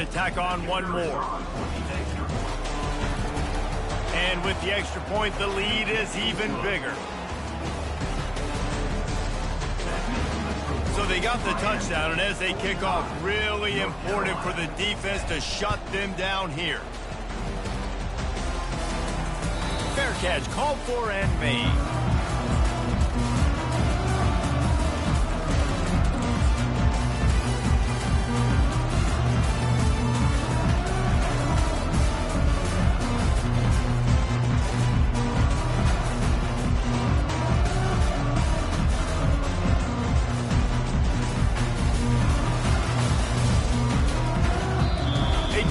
to tack on one more. And with the extra point, the lead is even bigger. So they got the touchdown, and as they kick off, really important for the defense to shut them down here. Fair catch, called for and made.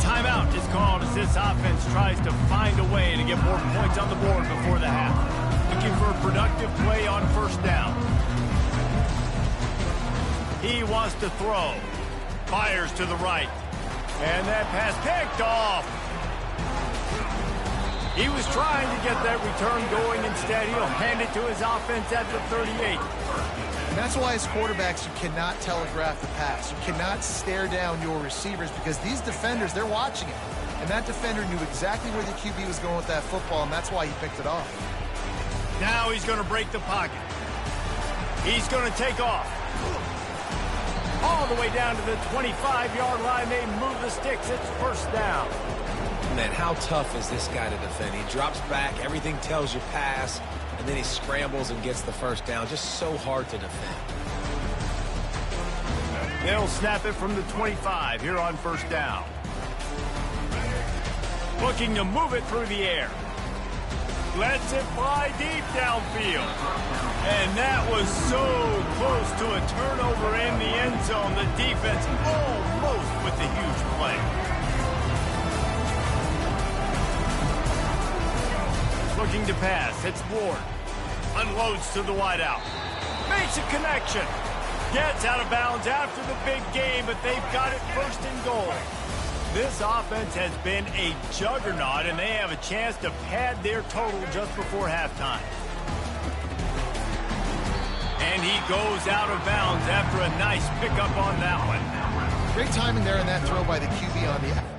Timeout is called as this offense tries to find a way to get more points on the board before the half. Looking for a productive play on first down. He wants to throw. Fires to the right. And that pass picked off. He was trying to get that return going. Instead, he'll hand it to his offense at the 38. And that's why, as quarterbacks, you cannot telegraph the pass. You cannot stare down your receivers because these defenders, they're watching it. And that defender knew exactly where the QB was going with that football, and that's why he picked it off. Now he's going to break the pocket. He's going to take off. All the way down to the 25-yard line. They move the sticks. It's first down. Man, how tough is this guy to defend? He drops back. Everything tells you pass. And then he scrambles and gets the first down. Just so hard to defend. They'll snap it from the 25 here on first down. Looking to move it through the air. Lets it fly deep downfield. And that was so close to a turnover in the end zone. The defense almost with the huge play. Looking to pass. It's Ward. Unloads to the wideout. Makes a connection. Gets out of bounds after the big game, but they've got it first and goal. This offense has been a juggernaut, and they have a chance to pad their total just before halftime. And he goes out of bounds after a nice pickup on that one. Great timing there in that throw by the QB on the...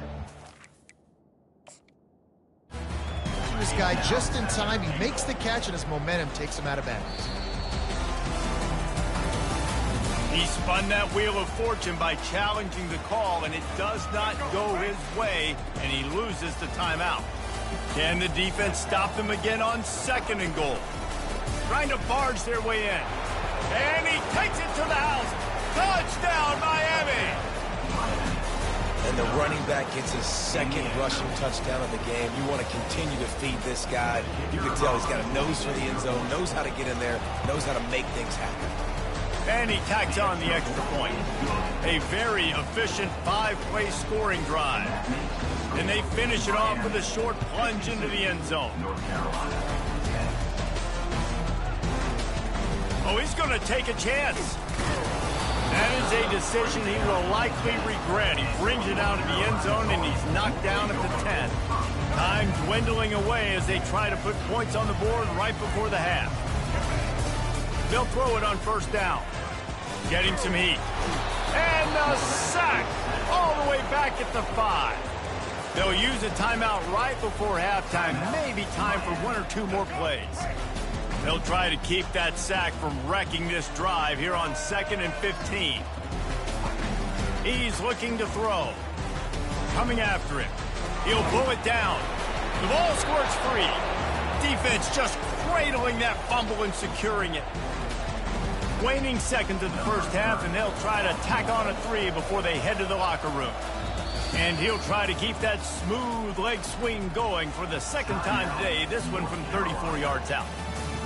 This guy just in time. He makes the catch, and his momentum takes him out of bounds. He spun that wheel of fortune by challenging the call, and it does not go his way, and he loses the timeout. Can the defense stop them again on second and goal? Trying to barge their way in. And he takes it to the house. Touchdown, Miami! And the running back gets his second rushing touchdown of the game. You want to continue to feed this guy. You can tell he's got a nose for the end zone, knows how to get in there, knows how to make things happen. And he tacks on the extra point. A very efficient 5-play scoring drive. And they finish it off with a short plunge into the end zone. Oh, he's going to take a chance. That is a decision he will likely regret. He brings it out of the end zone, and he's knocked down at the 10. Time dwindling away as they try to put points on the board right before the half. They'll throw it on first down. Getting some heat. And the sack all the way back at the 5. They'll use a timeout right before halftime. Maybe time for one or two more plays. They'll try to keep that sack from wrecking this drive here on 2nd and 15. He's looking to throw. Coming after him. He'll pull it down. The ball squirts free. Defense just cradling that fumble and securing it. Waning seconds of the first half, and they'll try to tack on a 3 before they head to the locker room. And he'll try to keep that smooth leg swing going for the second time today, this one from 34 yards out.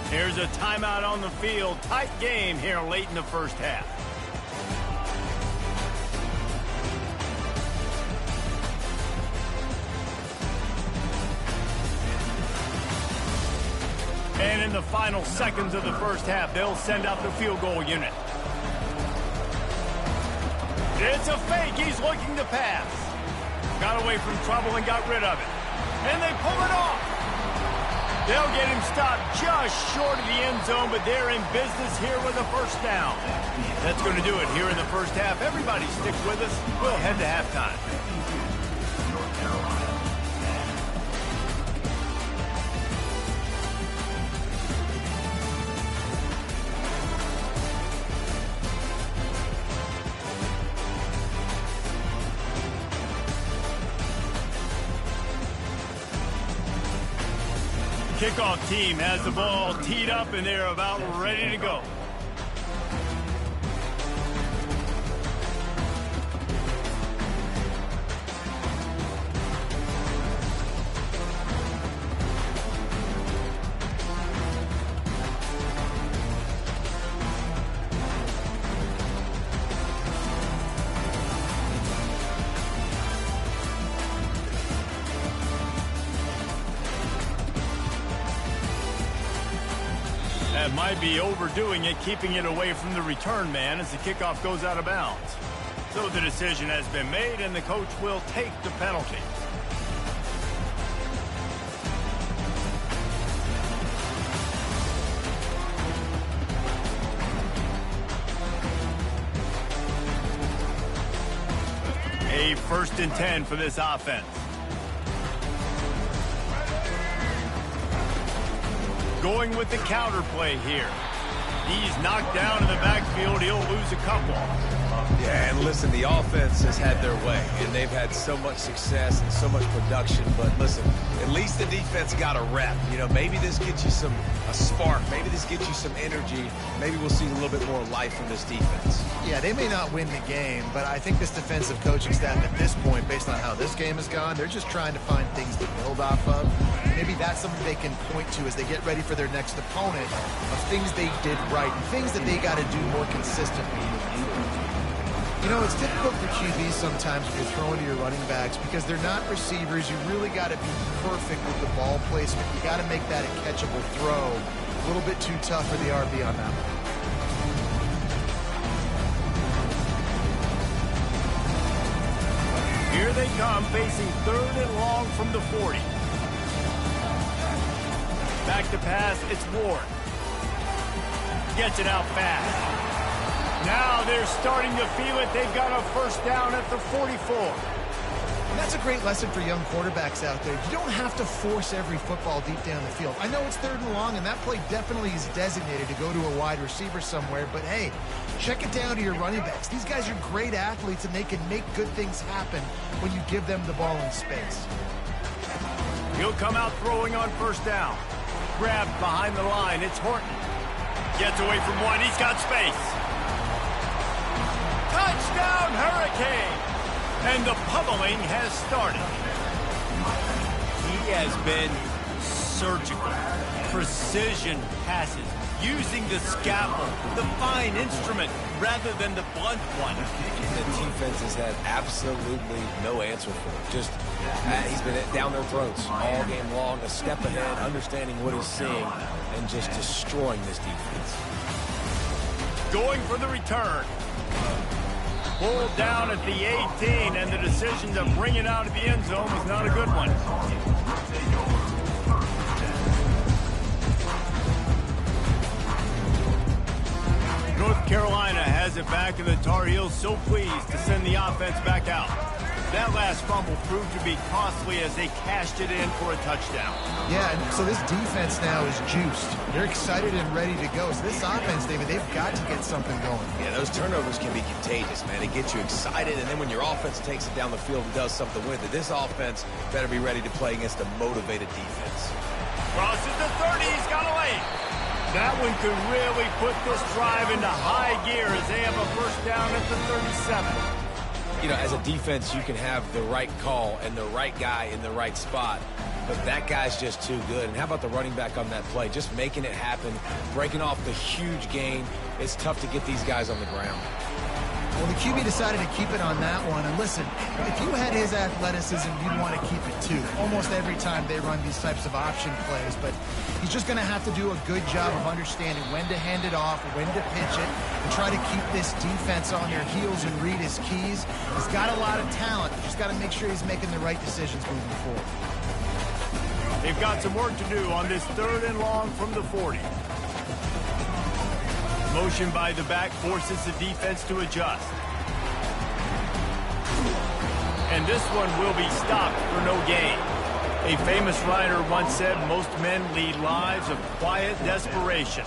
Here's a timeout on the field. Tight game here late in the first half. And in the final seconds of the first half, they'll send out the field goal unit. It's a fake. He's looking to pass. Got away from trouble and got rid of it. And they pull it off. They'll get him stopped just short of the end zone, but they're in business here with a first down. That's going to do it here in the first half. Everybody stick with us. We'll head to halftime. Kickoff team has the ball teed up, and they're about ready to go. That might be overdoing it, keeping it away from the return man as the kickoff goes out of bounds. So the decision has been made, and the coach will take the penalty. A 1st and 10 for this offense. Going with the counter play here. He's knocked down in the backfield. He'll lose a couple. Yeah, and listen, the offense has had their way, and they've had so much success and so much production. But listen, at least the defense got a rep. You know, maybe this gets you a spark. Maybe this gets you some energy. Maybe we'll see a little bit more life from this defense. Yeah, they may not win the game, but I think this defensive coaching staff at this point, based on how this game has gone, they're just trying to find things to build off of. Maybe that's something they can point to as they get ready for their next opponent of things they did right and things that they got to do more consistently. You know, it's difficult for QBs sometimes when you're throwing to your running backs because they're not receivers. You really got to be perfect with the ball placement. You got to make that a catchable throw. A little bit too tough for the RB on that one. Here they come, facing 3rd and long from the 40. Back to pass, it's Ward. Gets it out fast. Now they're starting to feel it. They've got a 1st down at the 44. And that's a great lesson for young quarterbacks out there. You don't have to force every football deep down the field. I know it's 3rd and long, and that play definitely is designated to go to a wide receiver somewhere, but hey, check it down to your running backs. These guys are great athletes, and they can make good things happen when you give them the ball in space. He'll come out throwing on 1st down. Grabbed behind the line. It's Horton. Gets away from one. He's got space. Touchdown, Hurricane! And the pummeling has started. He has been surgical. Precision passes. Using the scalpel, the fine instrument, rather than the blunt one. The defense has had absolutely no answer for it. Just, he's been down their throats all game long, a step ahead, understanding what he's seeing, and just destroying this defense. Going for the return. Pulled down at the 18, and the decision to bring it out of the end zone was not a good one. North Carolina has it back, and the Tar Heels so pleased to send the offense back out. That last fumble proved to be costly as they cashed it in for a touchdown. Yeah, and so this defense now is juiced. They're excited and ready to go. So this offense, David, they've got to get something going. Yeah, those turnovers can be contagious, man. They get you excited, and then when your offense takes it down the field and does something with it, this offense better be ready to play against a motivated defense. Crosses the 30, he's got away. That one could really put this drive into high gear as they have a 1st down at the 37. You know, as a defense, you can have the right call and the right guy in the right spot, but that guy's just too good. And how about the running back on that play? Just making it happen, breaking off the huge gain. It's tough to get these guys on the ground. Well, the QB decided to keep it on that one. And listen, if you had his athleticism, you'd want to keep it too. Almost every time they run these types of option plays. But he's just going to have to do a good job of understanding when to hand it off, when to pitch it, and try to keep this defense on their heels and read his keys. He's got a lot of talent. Just got to make sure he's making the right decisions moving forward. They've got some work to do on this 3rd and long from the 40. Motion by the back forces the defense to adjust. And this one will be stopped for no gain. A famous writer once said most men lead lives of quiet desperation.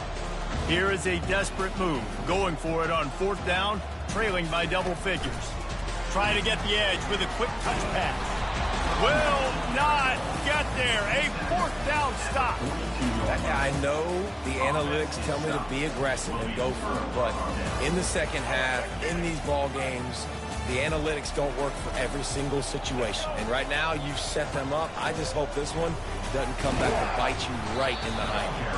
Here is a desperate move, going for it on 4th down, trailing by double figures. Trying to get the edge with a quick touch pass. will not get there. A fourth down stop. I know the analytics tell me to be aggressive and go for it, but in the second half, in these ball games, the analytics don't work for every single situation. And right now, you've set them up. I just hope this one doesn't come back to bite you right in the hind here.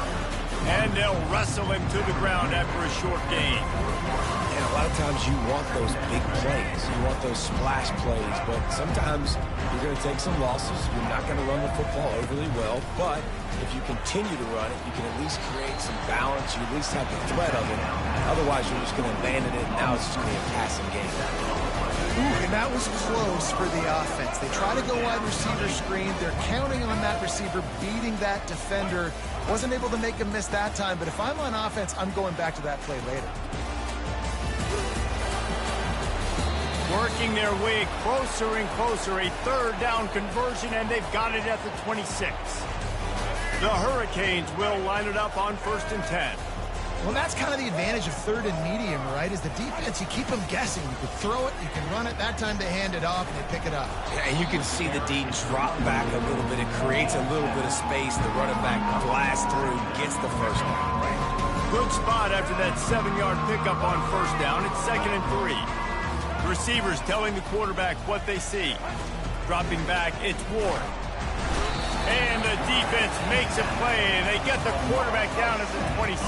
And they'll wrestle him to the ground after a short gain. And a lot of times you want those big plays. You want those splash plays. But sometimes you're going to take some losses. You're not going to run the football overly well. But if you continue to run it, you can at least create some balance. You at least have the threat of it. Otherwise, you're just going to abandon it, and now it's just going to be a passing game. Ooh, and that was close for the offense. They try to go wide receiver screen. They're counting on that receiver beating that defender. Wasn't able to make a miss that time, but if I'm on offense, I'm going back to that play later. Working their way closer and closer. A third down conversion, and they've got it at the 26. The Hurricanes will line it up on 1st and 10. Well, that's kind of the advantage of third and medium, right? Is the defense, you keep them guessing. You can throw it, you can run it. That time they hand it off and they pick it up. Yeah, and you can see the D drop back a little bit. It creates a little bit of space. The running back blasts through, gets the first down. Good spot after that 7-yard pickup on 1st down. It's 2nd and 3. The receivers telling the quarterback what they see. Dropping back, it's Ward. And the defense makes a play, and they get the quarterback down at the 26.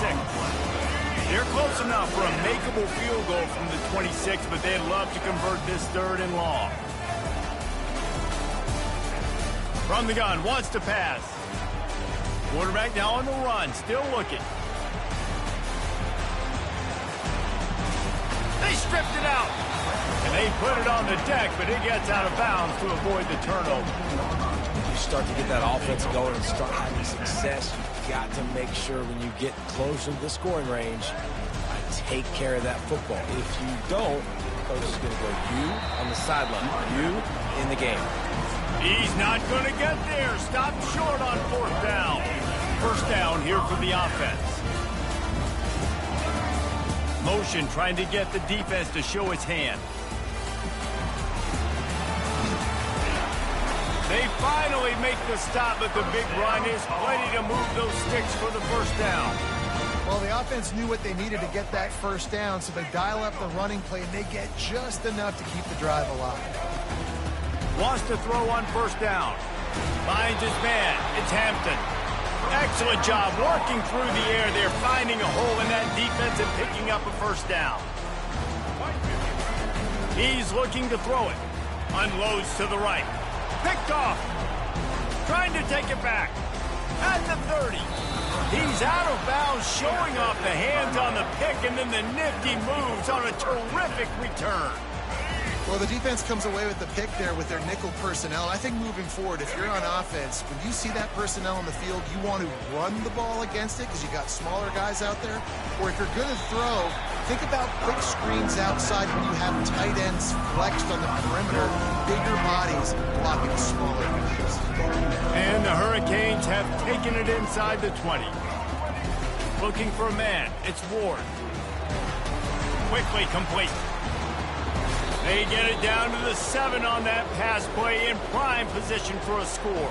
They're close enough for a makeable field goal from the 26, but they'd love to convert this 3rd and long. From the gun, wants to pass. Quarterback now on the run, still looking. They stripped it out. And they put it on the deck, but it gets out of bounds to avoid the turnover. You start to get that offense going and start having success, you've got to make sure when you get closer to the scoring range, take care of that football. If you don't, coach is going to go you on the sideline, you in the game. He's not going to get there. Stop short on 4th down. 1st down here for the offense. Motion trying to get the defense to show its hand. They finally make the stop, but the big run is plenty to move those sticks for the 1st down. Well, the offense knew what they needed to get that 1st down, so they dial up the running play, and they get just enough to keep the drive alive. Wants to throw on 1st down. Finds his man. It's Hampton. Excellent job working through the air. They're finding a hole in that defense and picking up a 1st down. He's looking to throw it. Unloads to the right. Picked off. Trying to take it back. At the 30. He's out of bounds, showing off the hands on the pick, and then the nifty moves on a terrific return. Well, the defense comes away with the pick there with their nickel personnel. I think moving forward, if you're on offense, when you see that personnel on the field, you want to run the ball against it because you got smaller guys out there. Or if you're going to throw, think about quick screens outside when you have tight ends flexed on the perimeter, bigger bodies blocking smaller guys. And the Hurricanes have taken it inside the 20. Looking for a man. It's Ward. Quickly complete. They get it down to the 7 on that pass play, in prime position for a score.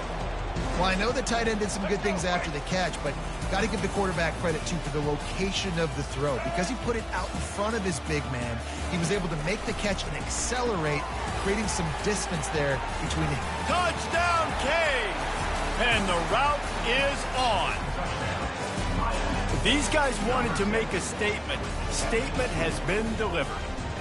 Well, I know the tight end did some good things after the catch, but got to give the quarterback credit, too, for the location of the throw. Because he put it out in front of his big man, he was able to make the catch and accelerate, creating some distance there between him. Touchdown, K! And the route is on. These guys wanted to make a statement. Statement has been delivered.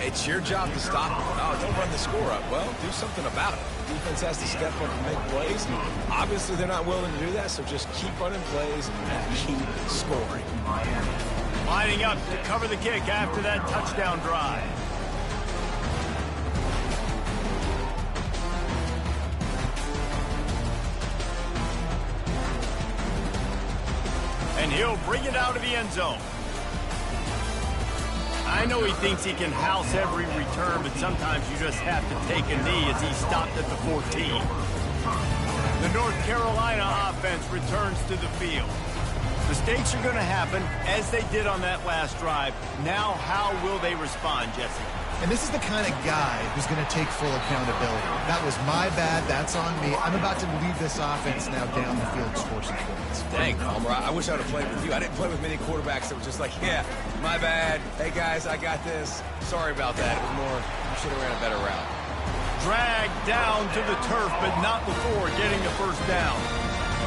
It's your job to stop them. Oh, don't run the score up. Well, do something about it. The defense has to step up and make plays. Obviously, they're not willing to do that, so just keep running plays and keep scoring. Lining up to cover the kick after that touchdown drive. And he'll bring it out of the end zone. I know he thinks he can house every return, but sometimes you just have to take a knee as he stopped at the 14. The North Carolina offense returns to the field. Mistakes are going to happen, as they did on that last drive. Now, how will they respond, Jesse? And this is the kind of guy who's going to take full accountability. That was my bad. That's on me. I'm about to lead this offense now down the field to score some points. Dang, Palmer, I wish I would have played with you. I didn't play with many quarterbacks that were just like, yeah, my bad. Hey, guys, I got this. Sorry about that. It was more, you should have ran a better route. Dragged down to the turf, but not before getting the first down.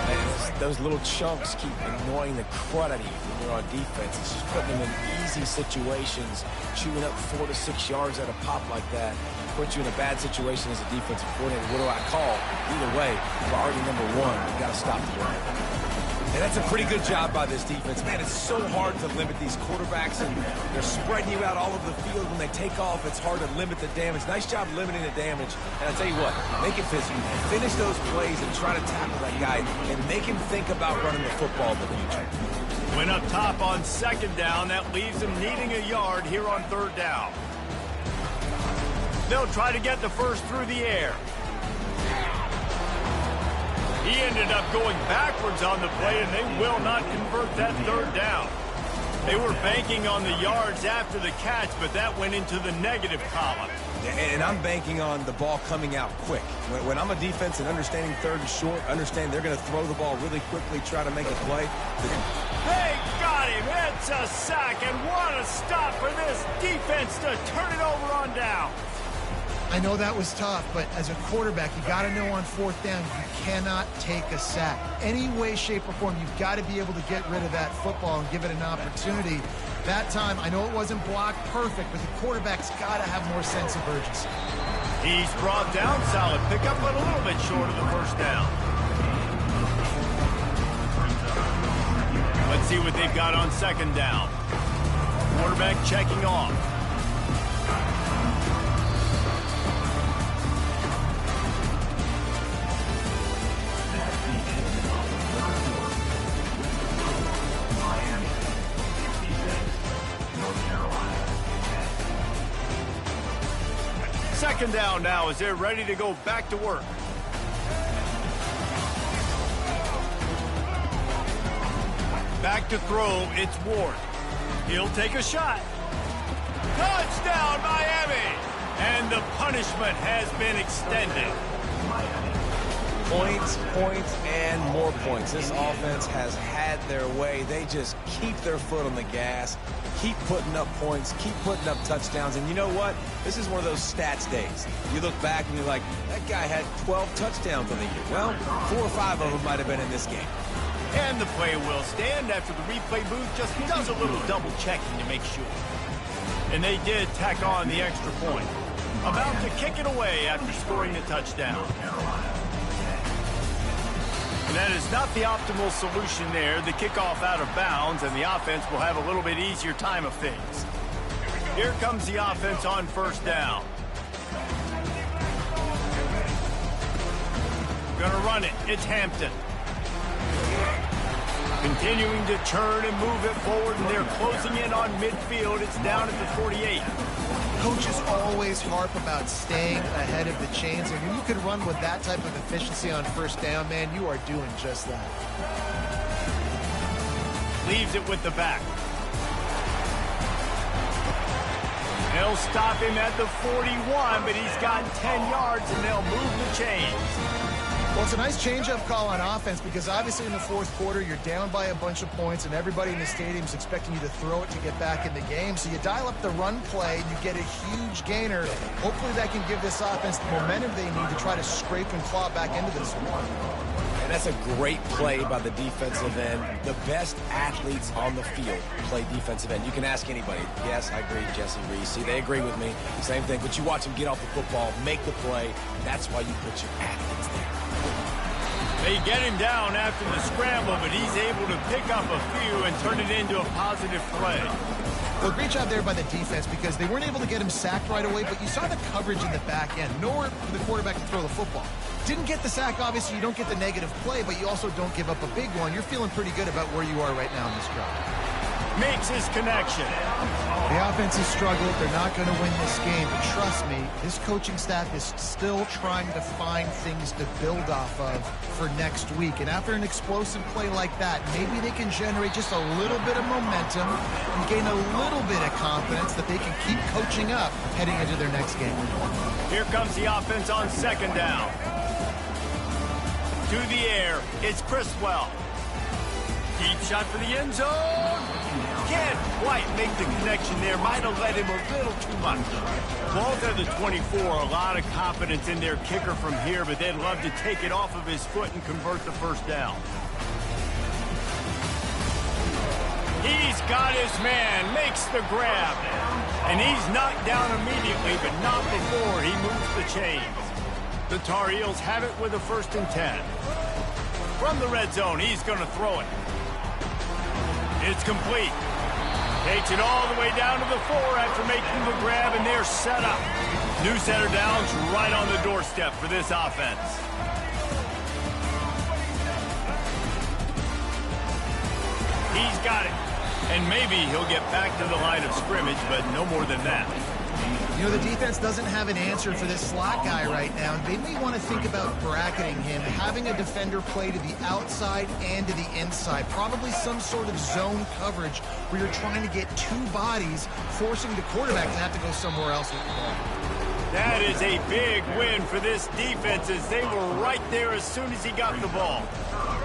Man, those little chunks keep annoying the crud out of you when you're on defense. It's just putting them in easy situations, chewing up 4 to 6 yards at a pop like that. Put you in a bad situation as a defensive coordinator. What do I call? Either way, priority number one, you got to stop the run. And that's a pretty good job by this defense. Man, it's so hard to limit these quarterbacks, and they're spreading you out all over the field. When they take off, it's hard to limit the damage. Nice job limiting the damage. And I'll tell you what, make it physical. Finish those plays and try to tackle that guy and make him think about running the football in the future. Went up top on second down. That leaves him needing a yard here on third down. They'll try to get the first through the air. He ended up going backwards on the play, and they will not convert that third down. They were banking on the yards after the catch, but that went into the negative column. And I'm banking on the ball coming out quick. When I'm a defense and understanding third and short, understand they're going to throw the ball really quickly, try to make a play. They got him. It's a sack, and what a stop for this defense to turn it over on down. I know that was tough, but as a quarterback, you got to know on fourth down, you cannot take a sack. Any way, shape, or form, you've got to be able to get rid of that football and give it an opportunity. That time, I know it wasn't blocked perfect, but the quarterback's got to have more sense of urgency. He's brought down, solid pickup, but a little bit short of the first down. Let's see what they've got on second down. Quarterback checking off. Second down now as they're ready to go back to work. Back to throw, it's Ward. He'll take a shot. Touchdown, Miami! And the punishment has been extended. Points, points, and more points. This offense has had their way. They just keep their foot on the gas, keep putting up points, keep putting up touchdowns. And you know what? This is one of those stats days. You look back and you're like, that guy had 12 touchdowns on the year. Well, 4 or 5 of them might have been in this game. And the play will stand after the replay booth just does a little double checking to make sure. And they did tack on the extra point. About to kick it away after scoring the touchdown. And that is not the optimal solution there. The kickoff out of bounds, and the offense will have a little bit easier time of things. Here comes the offense on first down. Gonna run it. It's Hampton. Continuing to turn and move it forward, and they're closing in on midfield. It's down at the 48. Coaches always harp about staying ahead of the chains, and when you can run with that type of efficiency on first down, man, you are doing just that. Leaves it with the back. They'll stop him at the 41, but he's got 10 yards, and they'll move the chains. Well, it's a nice change-up call on offense because obviously in the fourth quarter, you're down by a bunch of points and everybody in the stadium is expecting you to throw it to get back in the game. So you dial up the run play, you get a huge gainer. Hopefully that can give this offense the momentum they need to try to scrape and claw back into this one. And that's a great play by the defensive end. The best athletes on the field play defensive end. You can ask anybody. Yes, I agree, Jesse Reese. See, they agree with me. Same thing. But you watch them get off the football, make the play. That's why you put your athletes there. They get him down after the scramble, but he's able to pick up a few and turn it into a positive play. Well, great job there by the defense because they weren't able to get him sacked right away, but you saw the coverage in the back end. Nowhere for the quarterback to throw the football. Didn't get the sack, obviously. You don't get the negative play, but you also don't give up a big one. You're feeling pretty good about where you are right now in this drive. makes his connection. The offense has struggled. They're not going to win this game. But trust me, this coaching staff is still trying to find things to build off of for next week. And after an explosive play like that, maybe they can generate just a little bit of momentum and gain a little bit of confidence that they can keep coaching up heading into their next game. Here comes the offense on second down. To the air, it's Criswell. Deep shot for the end zone. Can't quite make the connection there. Might have led him a little too much. Ball's at the 24. A lot of confidence in their kicker from here, but they'd love to take it off of his foot and convert the first down. He's got his man, makes the grab. And he's knocked down immediately, but not before he moves the chains. The Tar Heels have it with a 1st and 10. From the red zone, he's going to throw it. It's complete. Takes it all the way down to the 4 after making the grab, and they're set up. New set of downs right on the doorstep for this offense. He's got it. And maybe he'll get back to the line of scrimmage, but no more than that. You know, the defense doesn't have an answer for this slot guy right now. They may want to think about bracketing him, having a defender play to the outside and to the inside. Probably some sort of zone coverage where you're trying to get 2 bodies, forcing the quarterback to have to go somewhere else with the ball. That is a big win for this defense as they were right there as soon as he got the ball.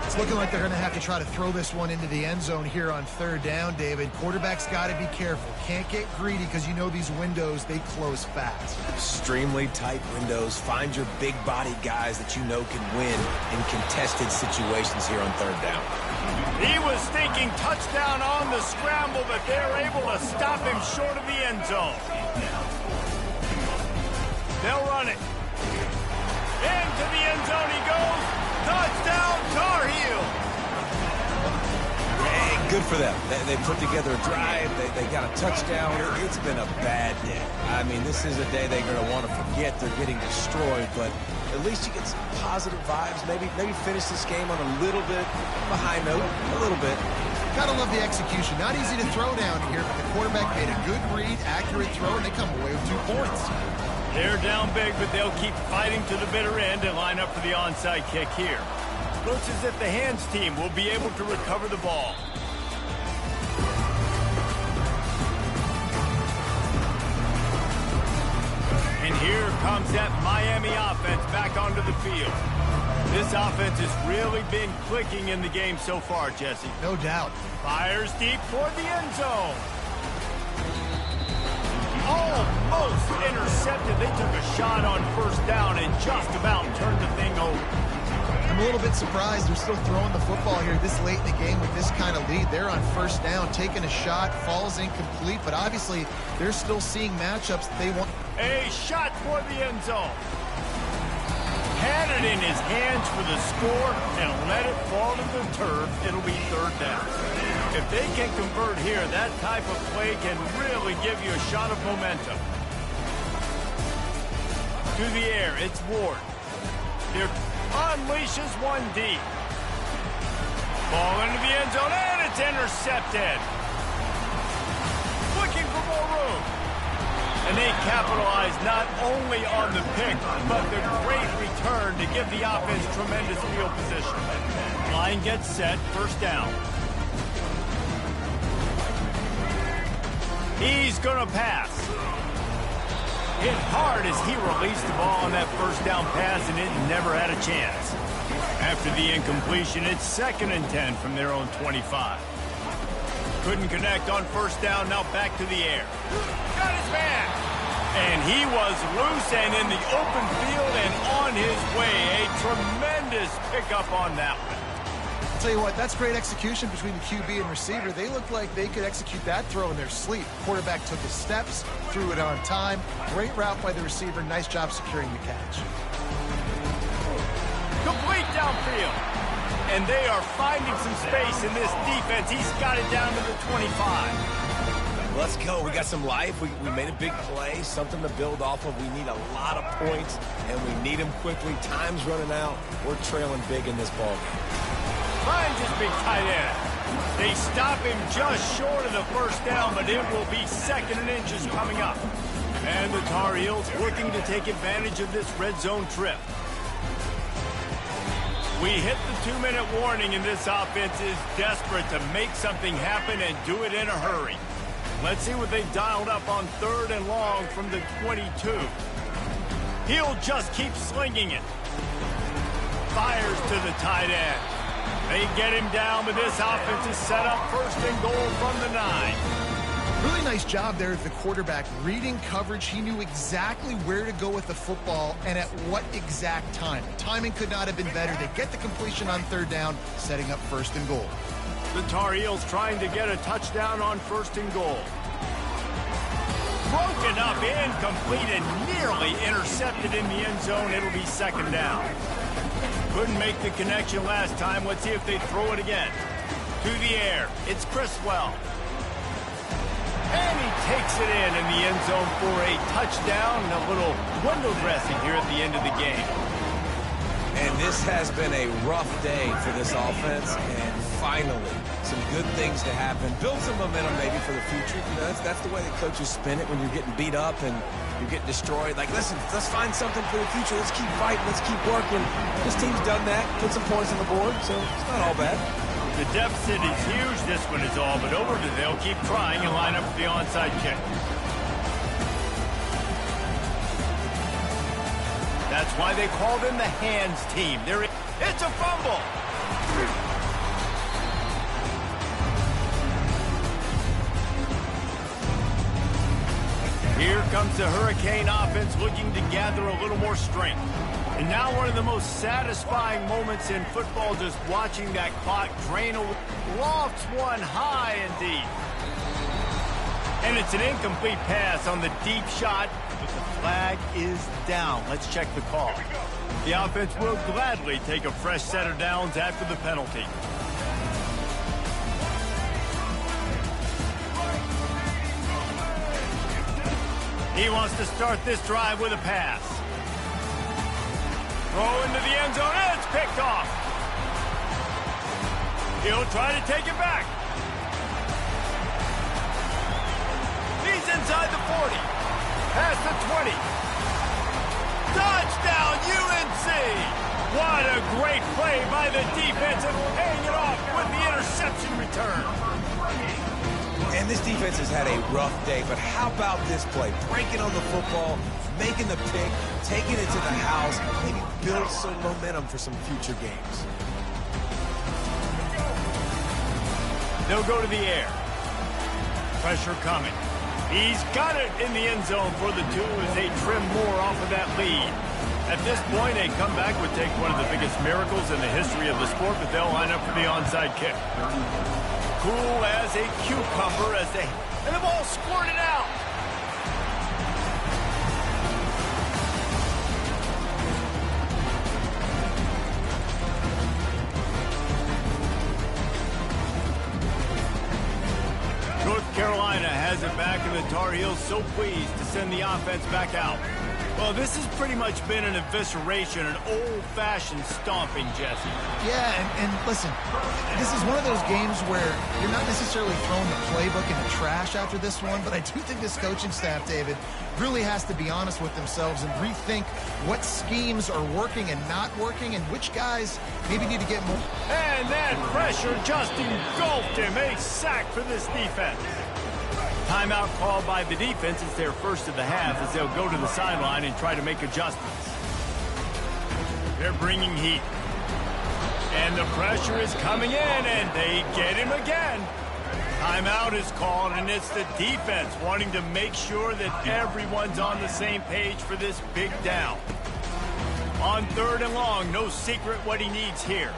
It's looking like they're going to have to try to throw this one into the end zone here on 3rd down, David. Quarterback's got to be careful. Can't get greedy because you know these windows, they close fast. Extremely tight windows. Find your big-bodied guys that you know can win in contested situations here on 3rd down. He was thinking touchdown on the scramble, but they're able to stop him short of the end zone. They'll run it. Into the end zone he goes. Touchdown, Tar Heel! Hey, good for them. They put together a drive. They got a touchdown. It's been a bad day. I mean, this is a day they're going to want to forget. They're getting destroyed, but at least you get some positive vibes. Maybe finish this game on a little bit of a high note, a little bit. Gotta love the execution. Not easy to throw down here, but the quarterback made a good read, accurate throw, and they come away with 2 points. They're down big, but they'll keep fighting to the bitter end and line up for the onside kick here. Looks as if the hands team will be able to recover the ball. And here comes that Miami offense back onto the field. This offense has really been clicking in the game so far, Jesse. No doubt. Fires deep toward the end zone. Almost intercepted. They took a shot on 1st down and just about turned the thing over. I'm a little bit surprised they're still throwing the football here this late in the game with this kind of lead. They're on 1st down, taking a shot, falls incomplete, but obviously they're still seeing matchups that they want. A shot toward the end zone. Had it in his hands for the score and let it fall to the turf. It'll be 3rd down. If they can convert here, that type of play can really give you a shot of momentum. To the air, it's Ward. Here unleashes one deep. Ball into the end zone, and it's intercepted. Looking for more room. And they capitalize not only on the pick, but the great return to give the offense tremendous field position. Line gets set, 1st down. He's going to pass. Hit hard as he released the ball on that 1st down pass, and it never had a chance. After the incompletion, it's 2nd and 10 from their own 25. Couldn't connect on 1st down, now back to the air. Got his man. And he was loose and in the open field and on his way. A tremendous pickup on that one. Tell you what, that's great execution between the QB and receiver. They looked like they could execute that throw in their sleep. Quarterback took his steps, threw it on time. Great route by the receiver. Nice job securing the catch. Complete downfield. And they are finding some space in this defense. He's got it down to the 25. Let's go. We got some life. We made a big play, something to build off of. We need a lot of points, and we need them quickly. Time's running out. We're trailing big in this ball game. Finds his big tight end. They stop him just short of the first down, but it will be 2nd and inches coming up. And the Tar Heels looking to take advantage of this red zone trip. We hit the 2-minute warning, and this offense is desperate to make something happen and do it in a hurry. Let's see what they've dialed up on 3rd and long from the 22. He'll just keep slinging it. Fires to the tight end. They get him down, but this offense is set up 1st and goal from the 9. Really nice job there of the quarterback reading coverage. He knew exactly where to go with the football and at what exact time. Timing could not have been better. They get the completion on 3rd down, setting up 1st and goal. The Tar Heels trying to get a touchdown on 1st and goal. Broken up, incomplete, and nearly intercepted in the end zone. It'll be 2nd down. Couldn't make the connection last time. Let's see if they throw it again. To the air. It's Criswell. And he takes it in the end zone for a touchdown and a little window dressing here at the end of the game. And this has been a rough day for this offense, and finally, some good things to happen. Build some momentum maybe for the future. You know, that's the way the coaches spin it when you're getting beat up and you're getting destroyed. Like, listen, let's find something for the future. Let's keep fighting. Let's keep working. This team's done that, put some points on the board, so it's not all bad. The deficit is huge. This one is all but over. They'll keep trying and line up for the onside kick. That's why they call them the hands team. It's a fumble. Here comes the Hurricane offense looking to gather a little more strength. And now one of the most satisfying moments in football, just watching that clock drain away. Lofts one high and deep. And it's an incomplete pass on the deep shot, but the flag is down. Let's check the call. The offense will gladly take a fresh set of downs after the penalty. He wants to start this drive with a pass. Throw into the end zone, and it's picked off. He'll try to take it back. He's inside the 40. Past the 20. Touchdown, UNC! What a great play by the defense and paying it off with the interception return. And this defense has had a rough day, but how about this play? Breaking on the football, making the pick, taking it to the house, maybe build some momentum for some future games. They'll go to the air. Pressure coming. He's got it in the end zone for the 2 as they trim more off of that lead. At this point, a comeback would take one of the biggest miracles in the history of the sport, but they'll line up for the onside kick. Cool as a cucumber as they... And the ball squirted out. North Carolina has it back, and the Tar Heels so pleased to send the offense back out. Well, this has pretty much been an evisceration, an old-fashioned stomping, Jesse. Yeah, and listen, this is one of those games where you're not necessarily throwing the playbook in the trash after this one, but I do think this coaching staff, David, really has to be honest with themselves and rethink what schemes are working and not working and which guys maybe need to get more. And that pressure just engulfed him. A sack for this defense. Timeout called by the defense. It's their first of the half as they'll go to the sideline and try to make adjustments. They're bringing heat. And the pressure is coming in, and they get him again. Timeout is called, and it's the defense wanting to make sure that everyone's on the same page for this big down. On 3rd and long, no secret what he needs here.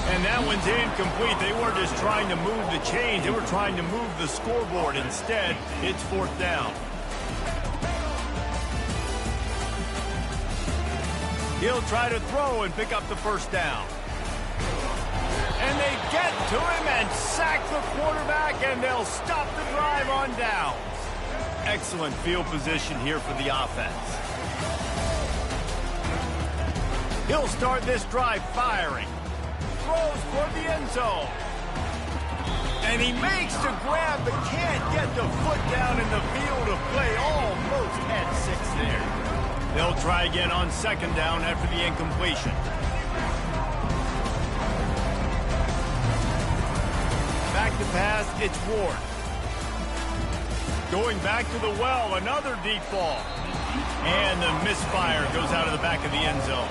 And that one's incomplete. They weren't just trying to move the chains. They were trying to move the scoreboard. Instead, it's 4th down. He'll try to throw and pick up the 1st down. And they get to him and sack the quarterback, and they'll stop the drive on downs. Excellent field position here for the offense. He'll start this drive firing. throws toward the end zone. And he makes the grab, but can't get the foot down in the field of play. Almost had 6 there. They'll try again on 2nd down after the incompletion. Back to pass, it's Ward. Going back to the well, another deep ball. And the misfire goes out of the back of the end zone.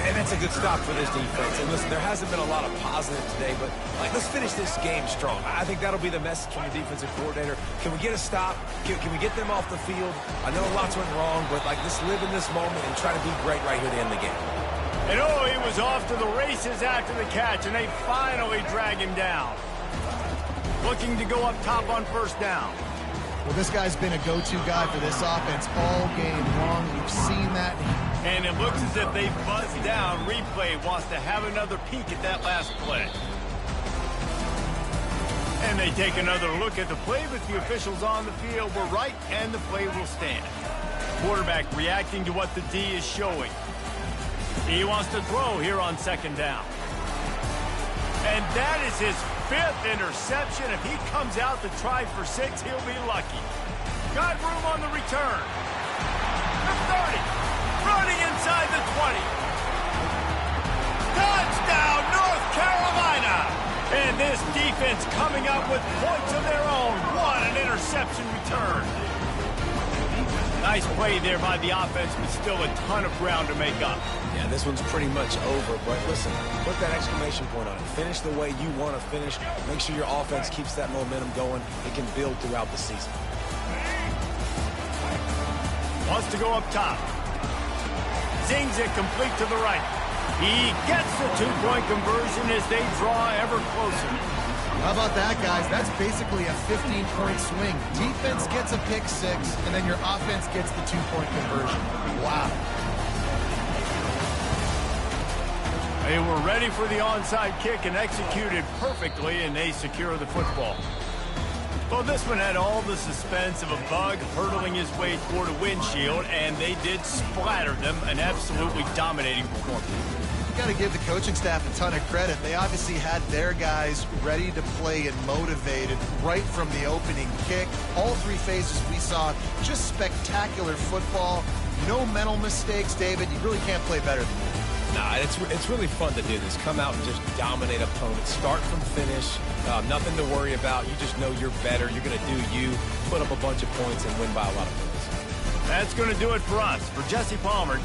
And that's a good stop for this defense. And listen, there hasn't been a lot of positive today, but let's finish this game strong. I think that'll be the message from the defensive coordinator. Can we get a stop? Can we get them off the field? I know lots went wrong, but let's live in this moment and try to be great right here to end the game. And he was off to the races after the catch, and they finally drag him down. Looking to go up top on 1st down. Well, this guy's been a go-to guy for this offense all game long. We've seen that. And it looks as if they buzzed down. Replay wants to have another peek at that last play. And they take another look at the play, but the officials on the field were right, and the play will stand. Quarterback reacting to what the D is showing. He wants to throw here on 2nd down. And that is his 5th interception. If he comes out to try for 6, he'll be lucky. Got room on the return. The 30. Running inside the 20. Touchdown, North Carolina! And this defense coming up with points of their own. What an interception return. Nice play there by the offense, but still a ton of ground to make up. Yeah, this one's pretty much over, but listen, put that exclamation point on it. Finish the way you want to finish. Make sure your offense keeps that momentum going. It can build throughout the season. Wants to go up top. Zings it complete to the right. He gets the 2-point conversion as they draw ever closer. How about that, guys? That's basically a 15-point swing. Defense gets a pick 6, and then your offense gets the 2-point conversion. Wow. They were ready for the onside kick and executed perfectly, and they secure the football. Well, this one had all the suspense of a bug hurtling his way toward a windshield, and they did splatter them, an absolutely dominating performance. You got to give the coaching staff a ton of credit. They obviously had their guys ready to play and motivated right from the opening kick. All 3 phases we saw, just spectacular football. No mental mistakes, David. You really can't play better than that. Nah, it's really fun to do this. Come out and just dominate opponents. Start from finish. Nothing to worry about. You just know you're better. You're going to do you, put up a bunch of points, and win by a lot of points. That's going to do it for us. For Jesse Palmer,